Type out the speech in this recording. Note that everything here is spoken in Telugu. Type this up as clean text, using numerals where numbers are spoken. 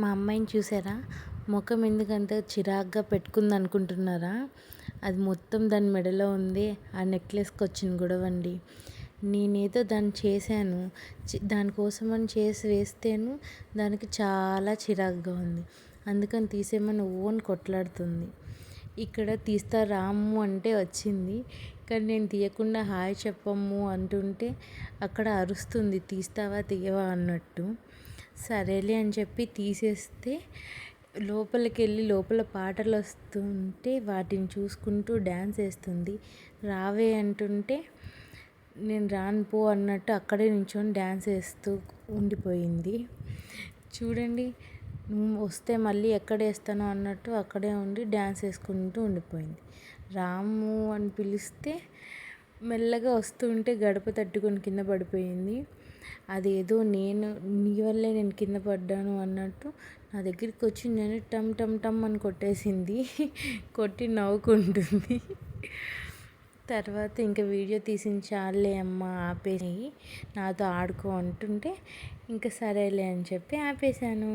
మా అమ్మాయిని చూసారా? ముఖం ఎందుకంత చిరాగ్గా పెట్టుకుంది అనుకుంటున్నారా? అది మొత్తం దాని మెడలో ఉంది. ఆ నెక్లెస్కి వచ్చిన గొడవండి. నేనేదో దాన్ని చేశాను, దానికోసమని చేసి వేస్తేను దానికి చాలా చిరాగ్గా ఉంది. అందుకని తీసేయమని ఓన్ కొట్లాడుతుంది. ఇక్కడ తీస్తా రాము అంటే వచ్చింది, కానీ నేను తీయకుండా హాయ్ చెప్పమ్ము అంటుంటే అక్కడ అరుస్తుంది, తీస్తావా తీయవా అన్నట్టు. సరేలే అని చెప్పి తీసేస్తే లోపలికి వెళ్ళి లోపల పాటలు వస్తుంటే వాటిని చూసుకుంటూ డ్యాన్స్ వేస్తుంది. రావే అంటుంటే నేను రాను పో అన్నట్టు అక్కడే నించొని డ్యాన్స్ వేస్తూ ఉండిపోయింది. చూడండి, వస్తే మళ్ళీ ఎక్కడ వేస్తానో అన్నట్టు అక్కడే ఉండి డ్యాన్స్ వేసుకుంటూ ఉండిపోయింది. రాము అని పిలిస్తే మెల్లగా వస్తుంటే గడప తట్టుకొని కింద పడిపోయింది. అదేదో నీ వల్లే నేను కింద పడ్డాను అన్నట్టు నా దగ్గరికి వచ్చి నేను టమ్ టమ్ టమ్ అని కొట్టేసింది. కొట్టి నవ్వుకుంటుంది. తర్వాత ఇంకా వీడియో తీసించాలే అమ్మ ఆపేసి నాతో ఆడుకో అంటుంటే ఇంకా సరేలే అని చెప్పి ఆపేశాను.